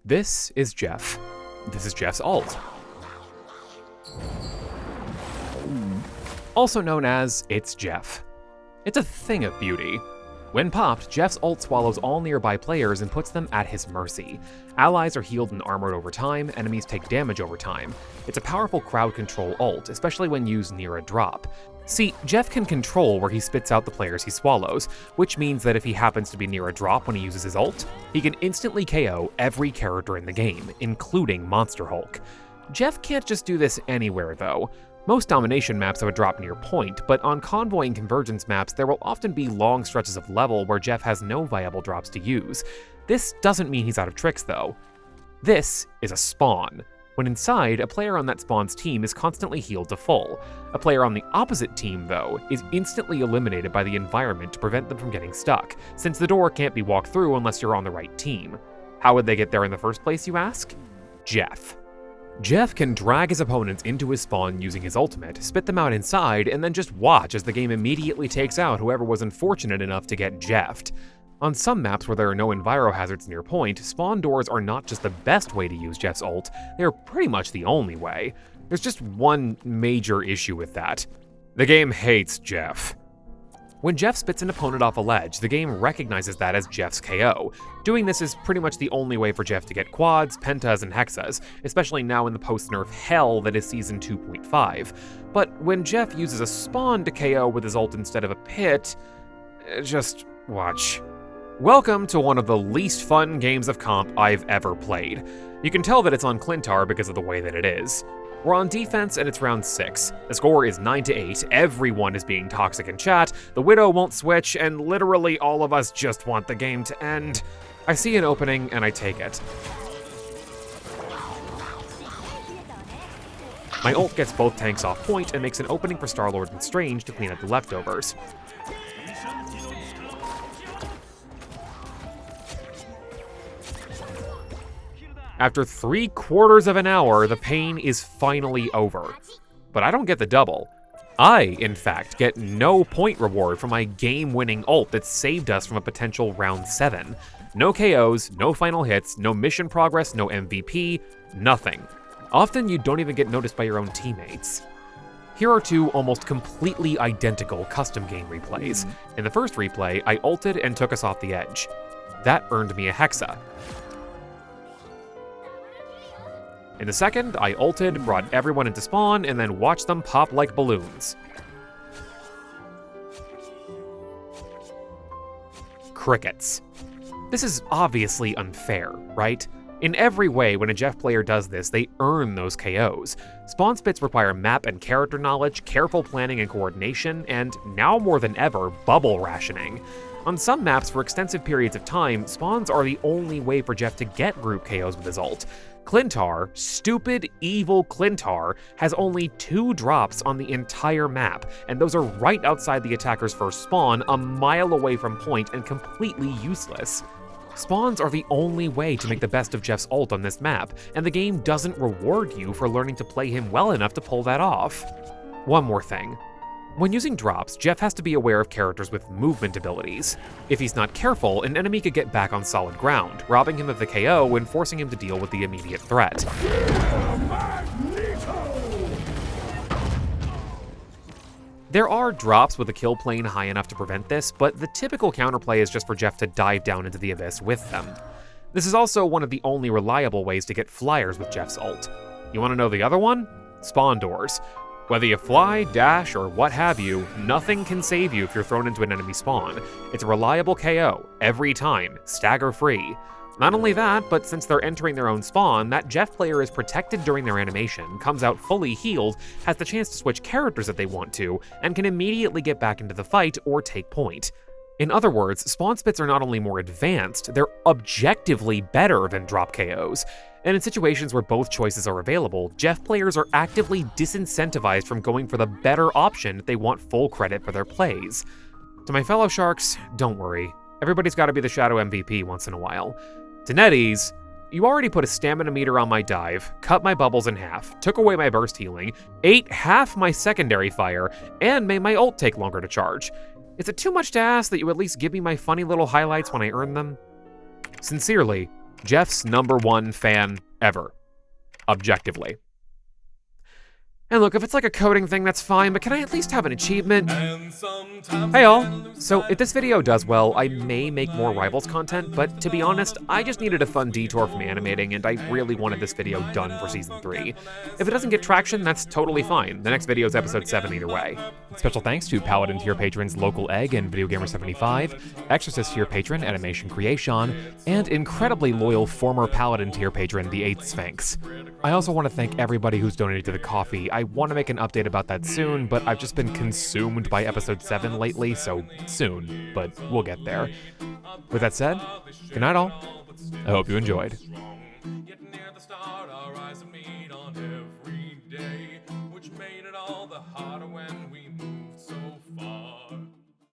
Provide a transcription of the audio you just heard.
This is Jeff. This is Jeff's ult. Also known as It's Jeff. It's a thing of beauty. When popped, Jeff's ult swallows all nearby players and puts them at his mercy. Allies are healed and armored over time, enemies take damage over time. It's a powerful crowd control ult, especially when used near a drop. See, Jeff can control where he spits out the players he swallows, which means that if he happens to be near a drop when he uses his ult, he can instantly KO every character in the game, including Monster Hulk. Jeff can't just do this anywhere though. Most domination maps have a drop near point, but on convoy and convergence maps there will often be long stretches of level where Jeff has no viable drops to use. This doesn't mean he's out of tricks though. This is a spawn. When inside, a player on that spawn's team is constantly healed to full. A player on the opposite team, though, is instantly eliminated by the environment to prevent them from getting stuck, since the door can't be walked through unless you're on the right team. How would they get there in the first place, you ask? Jeff. Jeff can drag his opponents into his spawn using his ultimate, spit them out inside, and then just watch as the game immediately takes out whoever was unfortunate enough to get Jeffed. On some maps where there are no enviro hazards near point, spawn doors are not just the best way to use Jeff's ult, they're pretty much the only way. There's just one major issue with that. The game hates Jeff. When Jeff spits an opponent off a ledge, the game recognizes that as Jeff's KO. Doing this is pretty much the only way for Jeff to get quads, pentas, and hexas, especially now in the post-nerf hell that is Season 2.5. But when Jeff uses a spawn to KO with his ult instead of a pit, just watch. Welcome to one of the least fun games of comp I've ever played. You can tell that it's on Clintar because of the way that it is. We're on defense and it's round 6. The score is 9-8, everyone is being toxic in chat, the Widow won't switch, and literally all of us just want the game to end. I see an opening and I take it. My ult gets both tanks off point and makes an opening for Star-Lord and Strange to clean up the leftovers. After 3/4 of an hour, the pain is finally over. But I don't get the double. I, in fact, get no point reward for my game-winning ult that saved us from a potential round 7. No KOs, no final hits, no mission progress, no MVP, nothing. Often you don't even get noticed by your own teammates. Here are two almost completely identical custom game replays. In the first replay, I ulted and took us off the edge. That earned me a Hexa. In the second, I ulted, brought everyone into spawn, and then watched them pop like balloons. Crickets. This is obviously unfair, right? In every way, when a Jeff player does this, they earn those KOs. Spawn spits require map and character knowledge, careful planning and coordination, and now more than ever, bubble rationing. On some maps for extensive periods of time, spawns are the only way for Jeff to get group KOs with his ult. Clintar, stupid, evil Clintar, has only 2 drops on the entire map, and those are right outside the attacker's first spawn, a mile away from point and completely useless. Spawns are the only way to make the best of Jeff's ult on this map, and the game doesn't reward you for learning to play him well enough to pull that off. One more thing. When using drops, Jeff has to be aware of characters with movement abilities. If he's not careful, an enemy could get back on solid ground, robbing him of the KO and forcing him to deal with the immediate threat. There are drops with a kill plane high enough to prevent this, but the typical counterplay is just for Jeff to dive down into the abyss with them. This is also one of the only reliable ways to get flyers with Jeff's ult. You want to know the other one? Spawn doors. Whether you fly, dash, or what have you, nothing can save you if you're thrown into an enemy spawn. It's a reliable KO, every time, stagger-free. Not only that, but since they're entering their own spawn, that Jeff player is protected during their animation, comes out fully healed, has the chance to switch characters if they want to, and can immediately get back into the fight or take point. In other words, spawn spits are not only more advanced, they're objectively better than drop KOs. And in situations where both choices are available, Jeff players are actively disincentivized from going for the better option if they want full credit for their plays. To my fellow Sharks, don't worry. Everybody's gotta be the Shadow MVP once in a while. To NetEase, you already put a stamina meter on my dive, cut my bubbles in half, took away my burst healing, ate half my secondary fire, and made my ult take longer to charge. Is it too much to ask that you at least give me my funny little highlights when I earn them? Sincerely, Jeff's #1 fan ever. Objectively. And look, if it's like a coding thing, that's fine, but can I at least have an achievement? Hey all! So, if this video does well, I may make more Rivals content, but to be honest, I just needed a fun detour from animating, and I really wanted this video done for Season 3. If it doesn't get traction, that's totally fine. The next video is Episode 7 either way. Special thanks to Paladin tier patrons Local Egg and VideoGamer75, Exorcist tier patron Animation Creation, and incredibly loyal former Paladin tier patron The 8th Sphinx. I also want to thank everybody who's donated to the coffee. I want to make an update about that soon, but I've just been consumed by Episode 7 lately, so soon, but we'll get there. With that said, good night all. I hope you enjoyed.